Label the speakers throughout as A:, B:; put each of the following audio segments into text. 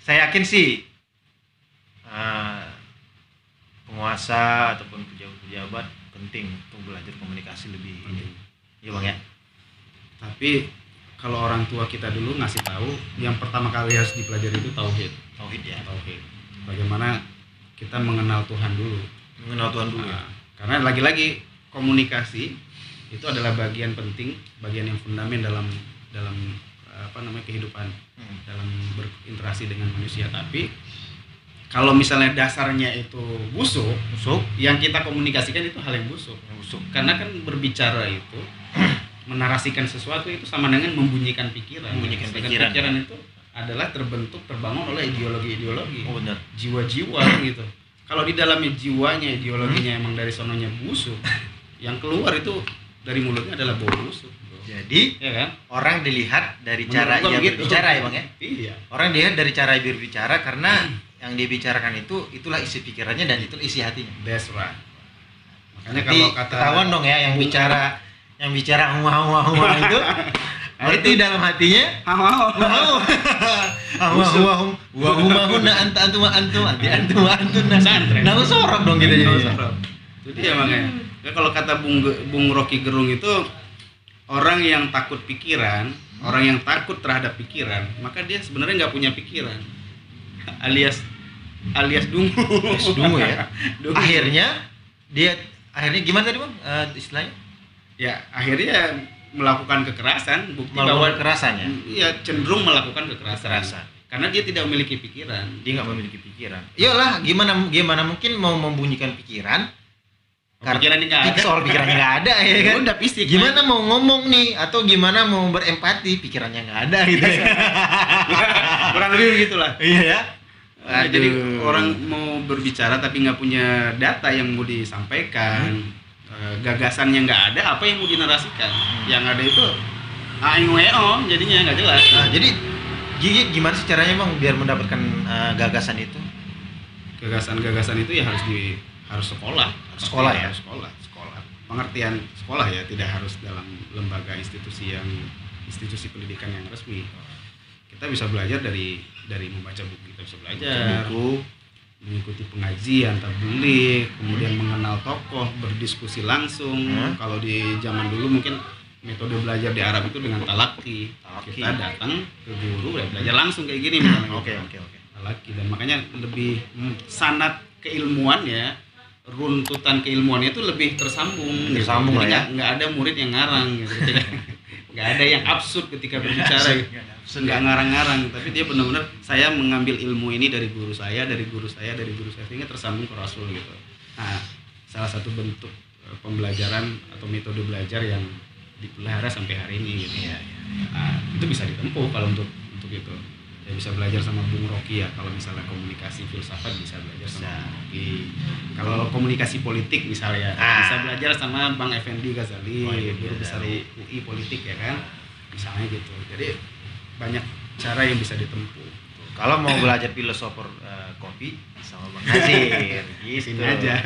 A: saya yakin sih penguasa ataupun pejabat-pejabat penting untuk belajar komunikasi lebih ini. Iya Bang ya.
B: Tapi kalau orang tua kita dulu ngasih tahu, yang pertama kali harus dipelajari itu tauhid.
A: Tauhid ya.
B: Tauhid. Bagaimana kita mengenal Tuhan dulu.
A: Mengenal Tuhan dulu ya.
B: Karena lagi-lagi komunikasi itu adalah bagian penting, bagian yang fundamental dalam kehidupan, dalam berinteraksi dengan manusia. Tapi kalau misalnya dasarnya itu busuk, yang kita komunikasikan itu hal yang busuk. Karena kan berbicara itu menarasikan sesuatu itu sama dengan membunyikan pikiran. Pikiran itu adalah terbangun oleh ideologi-ideologi.
A: Oh benar.
B: Jiwa-jiwa gitu. Kalau di dalamnya jiwanya, ideologinya emang dari sononya busuk, yang keluar itu dari mulutnya adalah bau busuk.
A: Jadi,
B: ya kan?
A: Orang dilihat dari cara dia berbicara ya Bang ya?
B: Iya.
A: Orang dilihat dari cara berbicara karena yang dia bicarakan itulah isi pikirannya dan itulah isi hatinya.
B: That's right. Makanya
A: kalau
B: kata
A: ketahuan dong ya yang bicara hua itu berarti dalam hatinya nah sorok dong gitu jadi.
B: Itu dia makanya. Ya, kalau kata Bung Rocky Gerung itu orang yang takut pikiran, orang yang takut terhadap pikiran, maka dia sebenarnya nggak punya pikiran. alias dungu.
A: Dungu ya. Dungu. Akhirnya gimana tadi Bang istilahnya?
B: Ya akhirnya melakukan kekerasan, bukti
A: bahwa kekerasannya.
B: Iya, cenderung melakukan kekerasan. Karena dia tidak memiliki pikiran.
A: Dia nggak memiliki pikiran. Iyalah, gimana mungkin mau membunyikan pikiran?
B: Pikirannya nggak ada.
A: Soal pikirannya nggak ada ya kan?
B: Udah fisik.
A: Gimana mau ngomong nih atau gimana mau berempati pikirannya nggak ada gitu.
B: Kurang lebih begitulah.
A: Iya ya.
B: Jadi orang mau berbicara tapi nggak punya data yang mau disampaikan, gagasannya nggak ada, apa yang mau dinarasikan? Yang ada itu aing-weong, jadinya nggak jelas.
A: Nah, jadi gimana sih caranya Bang biar mendapatkan gagasan itu?
B: Gagasan itu ya harus sekolah.
A: Sekolah ya.
B: Sekolah. Pengertian sekolah ya, tidak harus dalam lembaga institusi pendidikan yang resmi. Kita bisa belajar dari membaca buku, kita bisa belajar buku, mengikuti pengajian, tabligh, kemudian mengenal tokoh, berdiskusi langsung. Kalau di zaman dulu mungkin metode belajar di Arab itu dengan talaki. Kita datang ke guru belajar langsung kayak gini misalnya.
A: Oke.
B: Talaki, dan makanya lebih sanad keilmuan ya, runtutan keilmuannya itu lebih tersambung
A: gitu.
B: Ya. Nggak ada murid yang ngarang gitu. Nggak ada yang absurd ketika berbicara. Nggak ngarang-ngarang, tapi dia benar-benar saya mengambil ilmu ini dari guru saya sehingga tersambung ke Rasul gitu. Nah, salah satu bentuk pembelajaran atau metode belajar yang dipelihara sampai hari ini gitu. Nah, itu bisa ditempuh kalau untuk itu. Ya bisa belajar sama Bung Rocky ya, kalau misalnya komunikasi filsafat bisa belajar sama Bung Rocky. Kalau komunikasi politik misalnya bisa belajar sama Bang Effendi Ghazali, guru besar UI politik ya kan. Misalnya gitu. Jadi banyak cara yang bisa ditempuh.
A: Kalau mau belajar filosofer kopi sama Bang Nazir,
B: sini aja.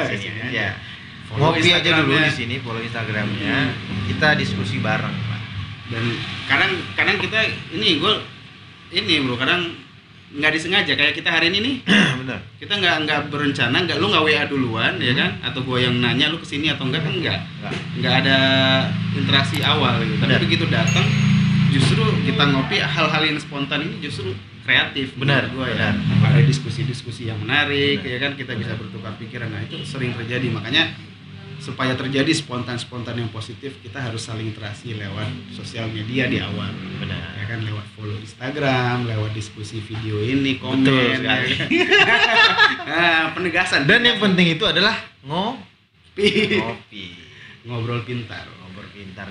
A: Ngopi aja dulu di sini, follow Instagramnya, kita diskusi bareng, Pak.
B: Dan kadang kita bro, kadang nggak disengaja kayak kita hari ini nih.
A: Benar.
B: Kita nggak berencana, lu nggak WA duluan ya kan, atau gua yang nanya lu kesini atau enggak kan nggak ada interaksi awal gitu. Tapi begitu datang justru kita ngopi, hal-hal yang spontan ini justru kreatif.
A: Benar.
B: Ada diskusi-diskusi yang menarik ya kan, kita bisa bertukar pikiran. Nah itu sering terjadi, makanya supaya terjadi spontan yang positif kita harus saling interaksi lewat sosial media di awal.
A: Benar.
B: Ya kan, lewat follow Instagram, lewat diskusi video ini, komen.
A: Betul sekali.
B: Penegasan.
A: Dan yang penting itu adalah ngopi.
B: Ngobrol pintar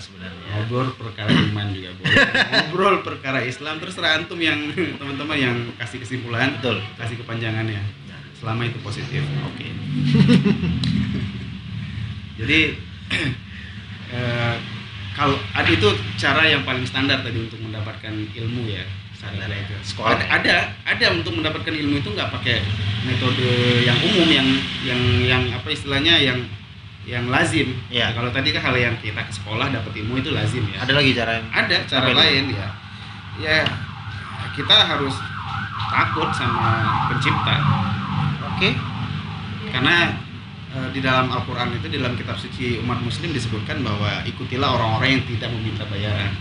B: sebenarnya. Ngobrol perkara iman juga boleh. Ngobrol perkara Islam, terserah antum yang teman-teman yang kasih kesimpulan.
A: Betul.
B: Kasih kepanjangannya. Selama itu positif. Oke. Jadi kalau itu cara yang paling standar tadi untuk mendapatkan ilmu ya. Standar itu. Sekolah ada untuk mendapatkan ilmu itu nggak pakai metode yang umum yang apa istilahnya yang lazim.
A: Ya.
B: Kalau tadi kan hal yang kita ke sekolah dapat ilmu itu lazim ya.
A: Ada lagi cara yang
B: ada cara lain ya. Ya kita harus takut sama pencipta.
A: Oke.
B: Karena di dalam Al-Quran itu, di dalam kitab suci umat muslim disebutkan bahwa ikutilah orang-orang yang tidak meminta bayaran.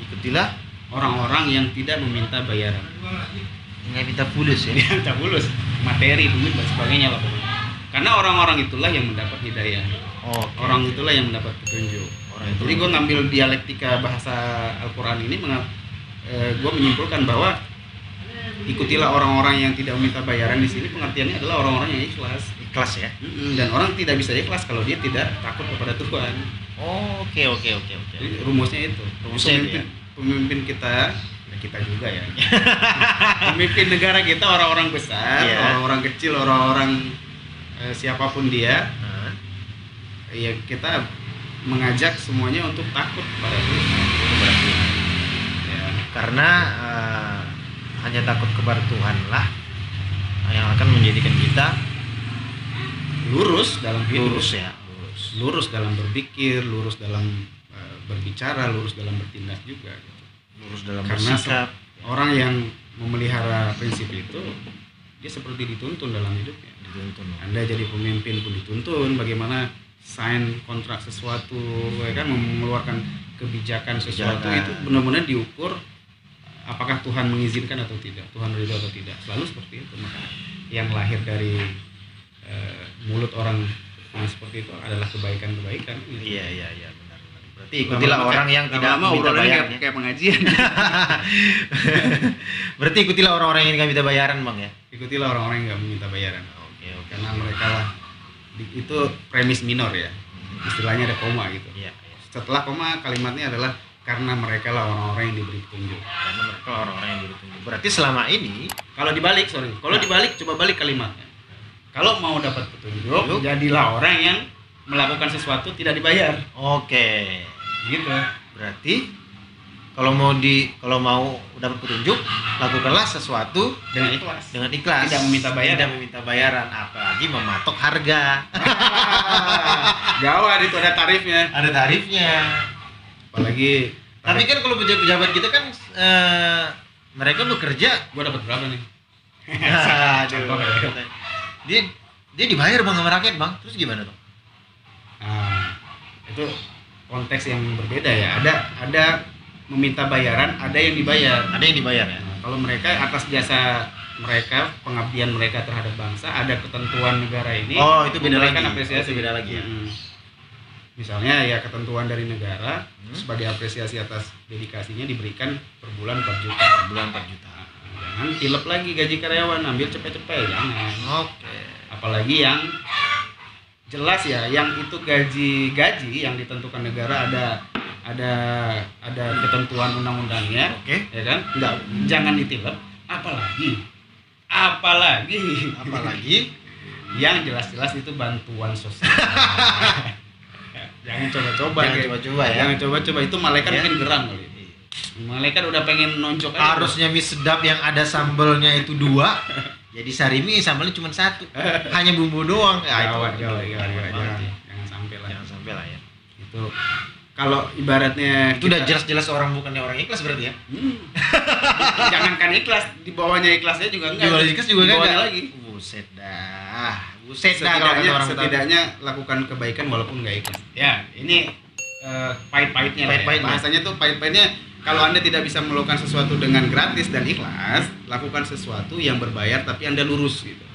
A: Ikutilah
B: Orang-orang yang tidak meminta bayaran.
A: nggak minta fulus ya.
B: Dia minta fulus, materi, duit dan sebagainya lah pokoknya. Karena orang-orang itulah yang mendapat hidayah.
A: Oh,
B: Orang itulah yang mendapat petunjuk. Jadi gue ngambil dialektika bahasa Al-Quran ini, gue menyimpulkan bahwa ikutilah orang-orang yang tidak meminta bayaran di sini pengertiannya adalah orang-orang yang ikhlas.
A: Ikhlas ya.
B: Dan orang tidak bisa ikhlas kalau dia tidak takut kepada Tuhan.
A: Oh, oke.
B: Jadi rumusnya itu. Pemimpin kita, ya kita juga ya. Pemimpin negara kita orang-orang besar, orang-orang kecil, orang-orang siapapun dia. Ya kita mengajak semuanya untuk takut kepada Tuhan. Ya.
A: Karena hanya takut kepada Tuhanlah yang akan menjadikan kita
B: lurus dalam hidup.
A: Lurus
B: Dalam berpikir, lurus dalam berbicara, lurus dalam bertindak juga gitu.
A: Lurus dalam
B: Karena
A: bersikap.
B: Orang yang memelihara prinsip itu, dia seperti dituntun dalam hidupnya. Anda jadi pemimpin pun dituntun bagaimana sign kontrak sesuatu, ya kan, mengeluarkan kebijakan sesuatu itu benar-benar diukur apakah Tuhan mengizinkan atau tidak, Tuhan ridho atau tidak. Selalu seperti itu. Maka yang lahir dari mulut orang yang seperti itu adalah kebaikan-kebaikan.
A: Iya, benar. Berarti ikutilah orang yang tidak meminta bayaran.
B: Kayak pengajian.
A: Berarti ikutilah orang-orang yang tidak minta bayaran, Bang ya.
B: Ikutilah orang-orang yang nggak meminta bayaran.
A: Oke.
B: Karena mereka lah itu premis minor ya. Istilahnya ada koma gitu.
A: Iya.
B: Setelah koma kalimatnya adalah karena mereka lah orang-orang yang diberi petunjuk.
A: Karena mereka orang-orang yang diberi petunjuk. Berarti selama ini
B: Kalau dibalik coba balik kalimatnya. Kalau mau dapat petunjuk, jadilah orang yang melakukan sesuatu tidak dibayar.
A: Oke.
B: Gitu.
A: Berarti kalau mau dapat petunjuk, lakukanlah sesuatu
B: Dengan ikhlas.
A: Tidak meminta bayaran, apalagi mematok harga.
B: Gawat, itu ada tarifnya.
A: Apalagi tapi kan kalau pejabat kita kan mereka bekerja.
B: Gua dapat berapa nih?
A: Aduh. Dia dibayar Bang sama rakyat, Bang. Terus gimana tuh?
B: Nah, itu konteks yang berbeda ya. Ada meminta bayaran, ada yang dibayar.
A: Ya.
B: Nah, kalau mereka atas jasa mereka, pengabdian mereka terhadap bangsa, ada ketentuan negara ini.
A: Oh, itu beda lagi.
B: Apresiasi.
A: Itu beda lagi ya.
B: Misalnya ya ketentuan dari negara sebagai apresiasi atas dedikasinya diberikan per bulan 4 juta. Jangan tilep lagi gaji karyawan, ambil cepet-cepet, jangan.
A: Oke.
B: Apalagi yang jelas ya, yang itu gaji yang ditentukan negara ada ketentuan undang-undangnya.
A: Oke.
B: Ya kan? Jangan ditilep. Apalagi yang jelas-jelas itu bantuan sosial. Jangan coba-coba ya. Jangan coba-coba, itu malaikat mungkin geram kali. Malaikat udah pengen nonjok aja.
A: Harusnya mie sedap yang ada sambelnya itu 2. Jadi sarimi sambalnya cuma 1. Hanya bumbu doang.
B: Jangan sampai lah ya. Itu kalau ibaratnya
A: itu udah jelas-jelas orang bukannya orang ikhlas berarti ya.
B: Jangankan ikhlas, di bawahnya ikhlasnya juga enggak.
A: Di bawah ikhlas juga enggak
B: lagi.
A: Buset
B: setidaknya lakukan kebaikan walaupun enggak ikhlas. Ya, ini pahit-pahitnya lah. Bahasanya tuh pahit-pahitnya. Kalau Anda tidak bisa melakukan sesuatu dengan gratis dan ikhlas, lakukan sesuatu yang berbayar tapi Anda lurus gitu.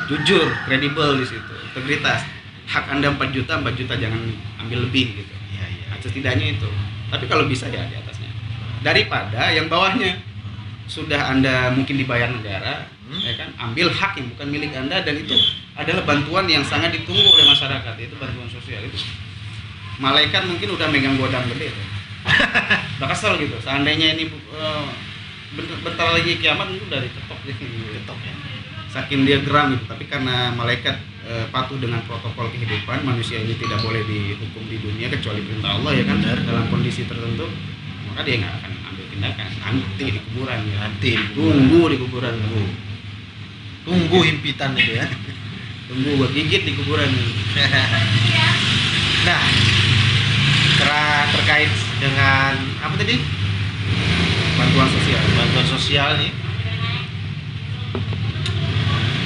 B: Jujur, kredibel di situ, integritas. Hak Anda 4 juta jangan ambil lebih gitu. Iya. Setidaknya itu. Tapi kalau bisa ya di atasnya. Daripada yang bawahnya sudah Anda mungkin dibayar negara, ya kan? Ambil hak yang bukan milik Anda, dan itu adalah bantuan yang sangat ditunggu oleh masyarakat, itu bantuan sosial itu. Malaikat mungkin udah megang godam gede tuh. Udah kesel gitu. Seandainya ini bentar lagi kiamat itu udah diketok ya. Saking dia geram gitu. Tapi karena malaikat patuh dengan protokol kehidupan, manusia ini tidak boleh dihukum di dunia kecuali perintah Allah ya kan. Dalam kondisi tertentu, maka dia nggak akan ambil tindakan. Nanti di kuburan ya. Tunggu di kuburan.
A: Tunggu himpitan itu ya.
B: Tunggu buat gigit di kuburan.
A: Nah, terkait dengan apa tadi?
B: Bantuan sosial
A: nih.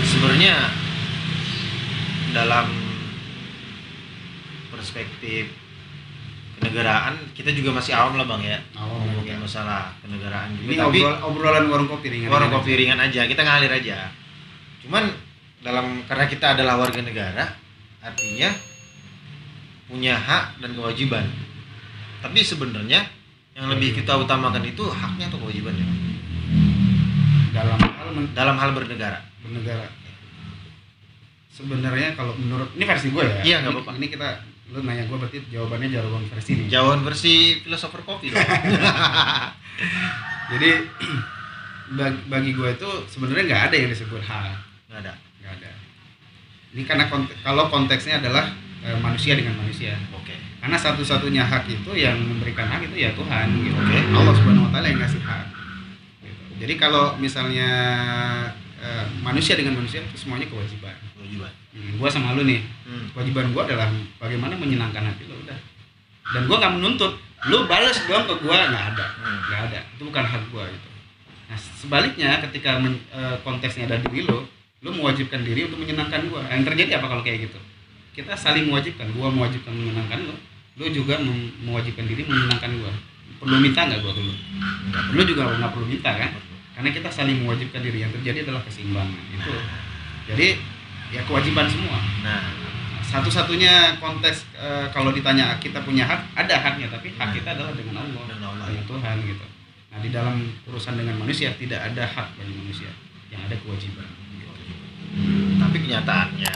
A: Sebenarnya dalam perspektif kenegaraan kita juga masih awam lah bang ya, ngomongin masalah kenegaraan juga.
B: Ini
A: Tapi
B: obrolan warung kopi ringan.
A: warung kopi ringan aja, kita ngalir aja. Cuman karena kita adalah warga negara, artinya punya hak dan kewajiban. Tapi sebenarnya yang lebih kita utamakan itu haknya atau kewajibannya dalam hal bernegara.
B: Sebenarnya kalau menurut ini versi gue ya.
A: Iya, nggak apa-apa.
B: Ini kita lu nanya gue berarti jawabannya jawaban versi nih.
A: Jawaban versi filosofer kopi dong.
B: Jadi bagi gue itu sebenarnya nggak ada yang disebut hak.
A: Nggak ada.
B: Ini karena kalau konteksnya adalah manusia dengan manusia.
A: Oke.
B: Karena satu-satunya hak itu yang memberikan hak itu ya Tuhan. Gitu.
A: Oke.
B: Allah Subhanahu Wa Taala yang ngasih hak. Gitu. Jadi kalau misalnya manusia dengan manusia itu semuanya kewajiban. Gue sama lu nih, kewajiban gue adalah bagaimana menyenangkan hati lo, udah. Dan gue nggak menuntut lu balas doang ke gue, nggak ada. Itu bukan hak gue gitu. Nah sebaliknya ketika konteksnya ada diri lo mewajibkan diri untuk menyenangkan gue. Yang terjadi apa kalau kayak gitu? Kita saling mewajibkan. Gue mewajibkan menyenangkan lo juga mewajibkan diri menyenangkan gue. Perlu minta nggak gue dulu? Lo juga nggak perlu minta kan? Karena kita saling mewajibkan diri. Yang terjadi adalah keseimbangan itu. Jadi ya kewajiban semua.
A: Nah,
B: satu-satunya konteks kalau ditanya kita punya hak, ada haknya, tapi hak kita adalah dengan Allah, dengan Tuhan gitu. Nah di dalam urusan dengan manusia tidak ada hak bagi manusia, yang ada kewajiban.
A: Tapi kenyataannya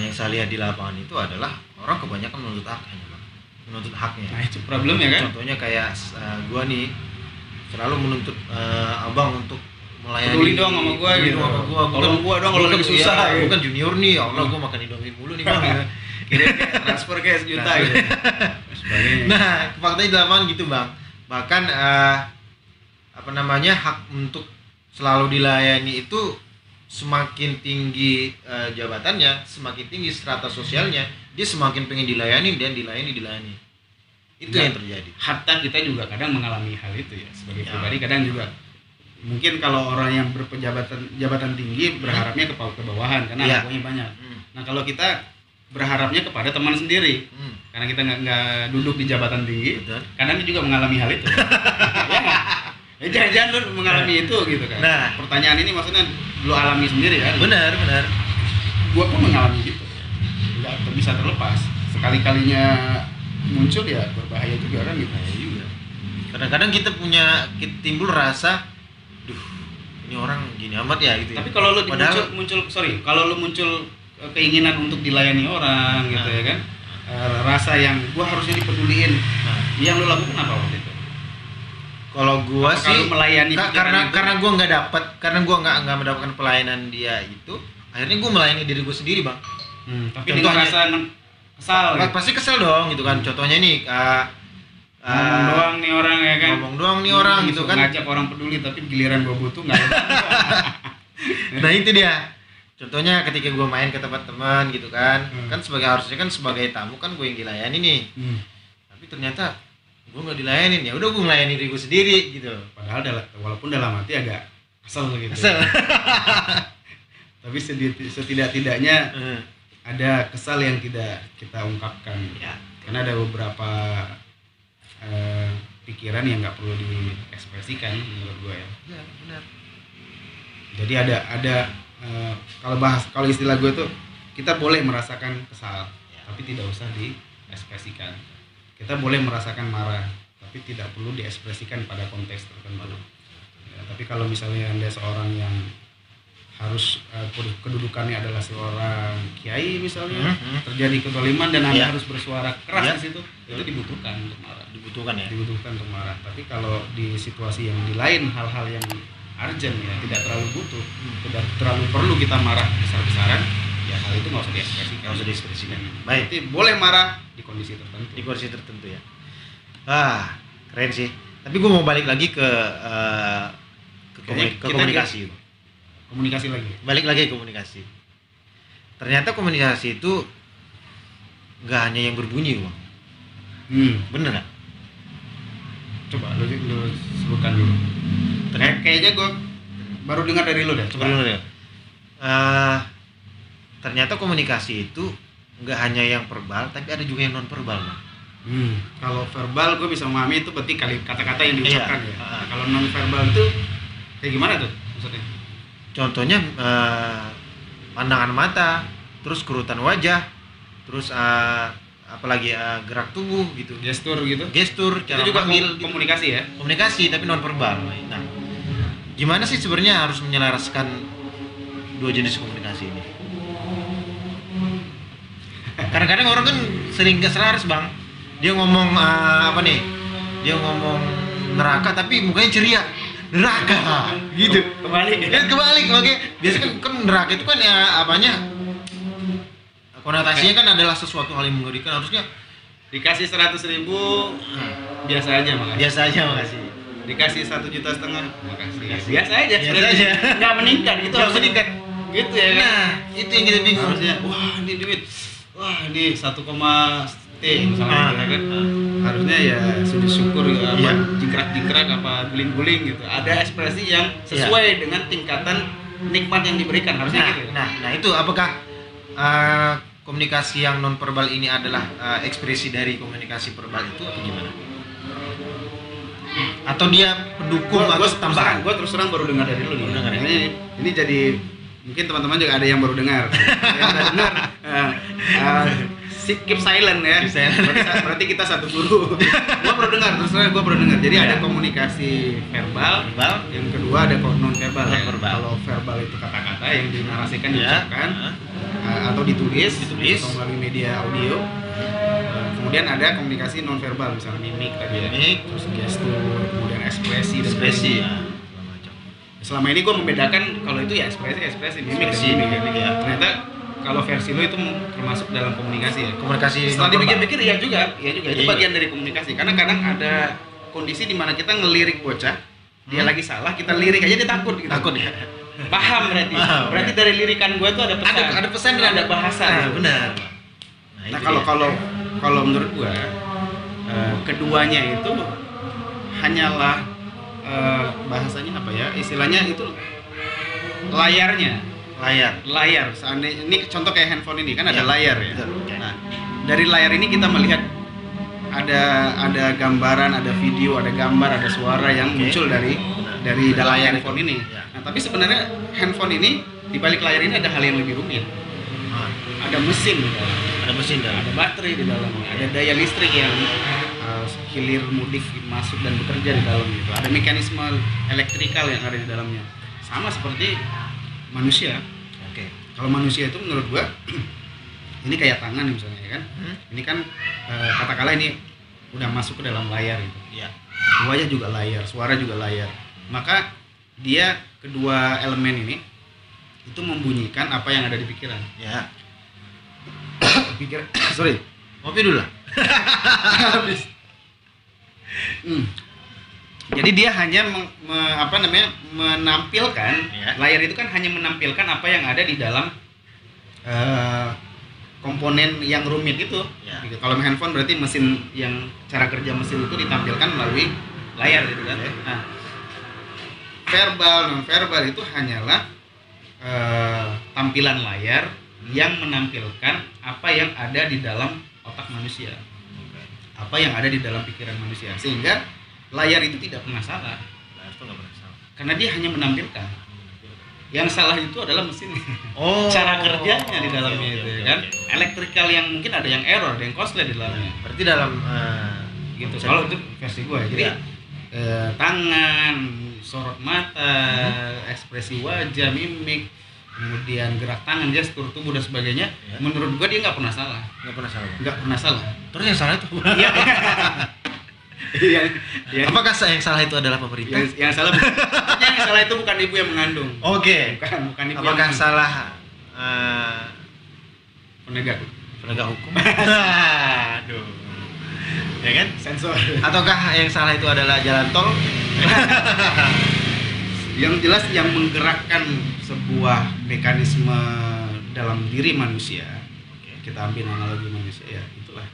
A: yang saya lihat di lapangan itu adalah orang kebanyakan menuntut haknya.
B: Nah itu problemnya kan.
A: Contohnya kayak gua nih selalu menuntut abang untuk melayani.
B: Peduli dong sama gua gitu. Tolong gua dong kalau lagi susah.
A: Gua kan junior nih, ya Allah gua makan Indomie mulu nih bang.
B: Kira transfer kayak sejuta gitu.
A: Nah, faktanya di lapangan gitu bang. Bahkan hak untuk selalu dilayani itu semakin tinggi jabatannya, semakin tinggi strata sosialnya, dia semakin pengen dilayani dan dilayani. Itu yang terjadi.
B: Hatta kita juga kadang mengalami hal itu ya sebagai pribadi, kadang juga mungkin kalau orang yang jabatan tinggi berharapnya ke bawahan karena haknya banyak. Nah kalau kita berharapnya kepada teman sendiri, karena kita nggak duduk di jabatan tinggi, kadang kita juga mengalami hal itu. Ya jangan lu mengalami itu gitu kan.
A: Nah
B: pertanyaan ini maksudnya lu alami sendiri kan?
A: Benar.
B: Gua pun mengalami gitu, nggak bisa terlepas. Sekali-kalinya muncul ya berbahaya juga kan gitu.
A: Kadang-kadang kita timbul rasa, ini orang gini amat ya gitu.
B: Tapi kalau lu kalau lu muncul keinginan untuk dilayani orang gitu ya kan, rasa yang gua harusnya dipeduliin, yang lu lakukan apa waktu itu?
A: Kalau gua sih
B: melayani
A: karena gua nggak mendapatkan pelayanan dia itu, akhirnya gua melayani diri gua sendiri bang.
B: Tapi dengan rasa kesal.
A: Pasti kesel dong gitu kan. Contohnya nih
B: ngomong doang nih orang
A: gitu kan,
B: ngajak orang peduli tapi giliran gua butuh nggak ada.
A: Nah itu dia contohnya ketika gue main ke tempat teman gitu kan, kan harusnya sebagai tamu kan gue yang dilayani nih, tapi ternyata gue nggak dilayani, ya udah gue melayani diri gue sendiri gitu.
B: Padahal walaupun dalam hati agak kesel gitu. Tapi setidak-tidaknya ada kesal yang tidak kita ungkapkan ya. Karena ada beberapa pikiran yang nggak perlu diekspresikan menurut gue ya.
A: Ya benar.
B: Jadi ada kalau istilah gue tuh kita boleh merasakan kesal tapi tidak usah diekspresikan. Kita boleh merasakan marah tapi tidak perlu diekspresikan pada konteks tertentu. Ya, tapi kalau misalnya ada seorang yang harus kedudukannya adalah seorang kiai misalnya, terjadi kezaliman dan Anda harus bersuara keras di situ, itu dibutuhkan untuk marah. Dibutuhkan untuk marah. Tapi kalau di situasi yang di lain, hal-hal yang urgent ya, tidak terlalu butuh, tidak terlalu perlu kita marah besar-besaran, ya hal itu nggak usah diekspresikan. Baik, jadi boleh marah di kondisi tertentu. Ya.
A: Keren sih. Tapi gue mau balik lagi ke komunikasi.
B: Komunikasi lagi.
A: Balik lagi ke komunikasi. Ternyata komunikasi itu nggak hanya yang berbunyi, Bang. Bener nggak?
B: Coba lu sebutkan dulu. Kayaknya gue baru dengar dari lu deh. Coba.
A: Sebenarnya ternyata komunikasi itu nggak hanya yang verbal, tapi ada juga yang non verbal, Bang.
B: Kalau verbal gue bisa memahami itu berarti kata-kata yang diucapkan
A: Iya.
B: ya. Kalau non verbal itu kayak gimana tuh maksudnya?
A: Contohnya pandangan mata, terus kerutan wajah, terus apalagi gerak tubuh gitu,
B: Gestur gitu.
A: gestur, cara
B: Itu juga
A: panggil, gitu.
B: komunikasi ya.
A: Komunikasi tapi non verbal. Nah, gimana sih sebenarnya harus menyelaraskan dua jenis komunikasi ini? Kadang-kadang orang kan sering gak selaras, Bang. Dia ngomong apa nih? Dia ngomong neraka tapi mukanya ceria. Neraka gitu.
B: Kembali
A: Kan kebalik, oke. Biasanya kan neraka itu kan ya apanya? Konotasinya kan adalah sesuatu hal yang mengerikan, harusnya
B: dikasih 100.000 biasa aja makasih.
A: biasa aja, makasih.
B: Dikasih 1,5 juta makasih.
A: Makasih.
B: Biasa aja.
A: Biasa
B: berarti.
A: aja.
B: Nggak meningkat gitu.
A: Nggak
B: harusnya.
A: meningkat.
B: Gitu ya kan.
A: Nah, itu yang kita bingung.
B: Harusnya wah ini duit. Wah ini 1, T misalnya kan. Harusnya ya sujud syukur apa
A: Iya.
B: jingkrak-jingkrak apa guling-guling gitu. Ada ekspresi yang sesuai dengan tingkatan nikmat yang diberikan harusnya gitu.
A: Nah, itu apakah komunikasi yang non verbal ini adalah ekspresi dari komunikasi verbal itu atau gimana? Atau dia pendukung atau tambahan?
B: Gue terus terang baru dengar dari lu nih.
A: Baru dengar ya?
B: Ini jadi mungkin teman-teman juga ada yang baru dengar. Yang udah dengar keep silent ya.
A: Keep silent.
B: Berarti kita satu guru. Gue baru dengar, terus terang gue baru dengar. Jadi ada komunikasi verbal, yang kedua ada non verbal. Ya.
A: Non-verbal.
B: Kalau verbal itu kata-kata yang dinarasikan,
A: Ya.
B: diucapkan atau ditulis atau melalui media audio. Kemudian ada komunikasi non verbal, misalnya mimik tadi ya, terus gestur, kemudian ekspresi dan
A: Ekspresi
B: sebagainya.
A: ya. Segala macam.
B: Selama ini gue membedakan kalau itu ya ekspresi, mimik
A: Ekspresi,
B: dan
A: mimik, ya.
B: Ternyata kalau versi lo itu termasuk dalam komunikasi ya.
A: Komunikasi
B: Setelah
A: non-verbal.
B: dipikir-pikir ya juga itu
A: Iya
B: bagian dari komunikasi. Karena kadang ada kondisi di mana kita ngelirik bocah, dia lagi salah, kita lirik aja dia takut gitu.
A: Takut ya.
B: Paham berarti.
A: Paham,
B: Berarti
A: ya.
B: dari lirikan gue tuh ada pesan.
A: Ada pesan dan
B: ada bahasa.
A: Nah,
B: gitu.
A: benar.
B: Nah
A: itu
B: kalau menurut gua keduanya itu hanyalah bahasanya apa ya, istilahnya itu layarnya, layar. Seandainya ini contoh kayak handphone ini kan ada
A: Ya,
B: layar ya.
A: betul, oke.
B: Nah dari layar ini kita melihat ada gambaran, ada video, ada gambar, ada suara yang
A: Oke.
B: muncul dari dalam
A: Layar
B: handphone
A: itu.
B: ini.
A: Ya.
B: Nah tapi sebenarnya handphone ini di balik layar ini ada hal yang lebih rumit.
A: Ah,
B: Ada mesin di dalam.
A: ada mesin dalam.
B: Ada baterai di dalamnya, ada daya listrik yang hilir mudik masuk dan bekerja di dalam itu, ada mekanisme elektrikal yang ada di dalamnya, sama seperti manusia.
A: Oke.
B: Kalau manusia itu menurut gua ini kayak tangan misalnya ya kan, ini kan katakanlah ini udah masuk ke dalam layar gitu,
A: Iya.
B: wajah juga layar, suara juga layar, maka dia kedua elemen ini itu membunyikan apa yang ada di pikiran.
A: Ya.
B: Sorry.
A: Ngopi dulu lah.
B: Habis. Jadi dia hanya menampilkan,
A: Ya.
B: layar itu kan hanya menampilkan apa yang ada di dalam komponen yang rumit itu.
A: Ya.
B: Gitu. Kalau handphone berarti mesin yang cara kerja mesin itu ditampilkan melalui layar gitu kan.
A: Ya.
B: Nah, verbal non verbal itu hanyalah tampilan layar yang menampilkan apa yang ada di dalam otak manusia, apa yang ada di dalam pikiran manusia, sehingga layar itu tidak pernah salah
A: Nah, itu nggak pernah salah.
B: karena dia hanya menampilkan. Yang salah itu adalah mesin.
A: Oh.
B: Cara kerjanya di dalamnya
A: Oke,
B: itu
A: oke,
B: kan,
A: oke.
B: elektrikal yang mungkin ada yang error, ada yang korslet di dalamnya.
A: Berarti dalam
B: Gitu. Kalau itu versi gue, jadi
A: Ya.
B: tangan, sorot mata, ekspresi wajah, mimik, kemudian gerak tangan, gestur tubuh dan sebagainya,
A: Ya.
B: menurut gua dia nggak pernah salah,
A: nggak pernah salah.
B: nggak pernah salah.
A: Terus yang salah itu?
B: Iya. Iya. Iya.
A: Apakah yang salah itu adalah pemerintah?
B: Yang salah, yang salah itu bukan ibu yang mengandung.
A: Oke.
B: Bukan ibu
A: Apakah
B: yang
A: salah
B: penegak.
A: penegak hukum? Aduh. Ya kan?
B: Sensor.
A: Ataukah yang salah itu adalah jalan tol?
B: Yang jelas yang menggerakkan sebuah mekanisme dalam diri manusia, kita ambil analogi manusia ya, itulah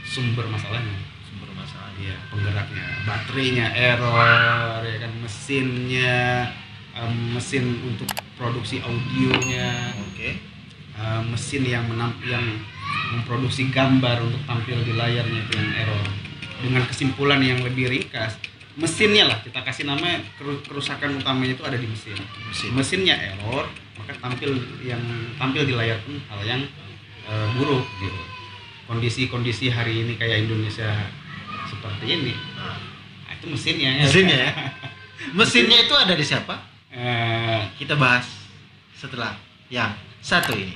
B: sumber masalahnya.
A: Sumber masalah.
B: Ya, penggeraknya, baterainya error, ya kan, mesinnya mesin untuk produksi audionya,
A: Oke.
B: mesin yang memproduksi gambar untuk tampil di layarnya itu yang error. Dengan kesimpulan yang lebih ringkas, mesinnya lah kita kasih nama, kerusakan utamanya itu ada di mesin. Mesinnya error, maka tampil di layar pun hal yang buruk gitu. Kondisi hari ini kayak Indonesia seperti ini, nah, itu mesinnya.
A: Mesinnya ya. Mesinnya itu ada di siapa? Kita bahas setelah yang satu ini.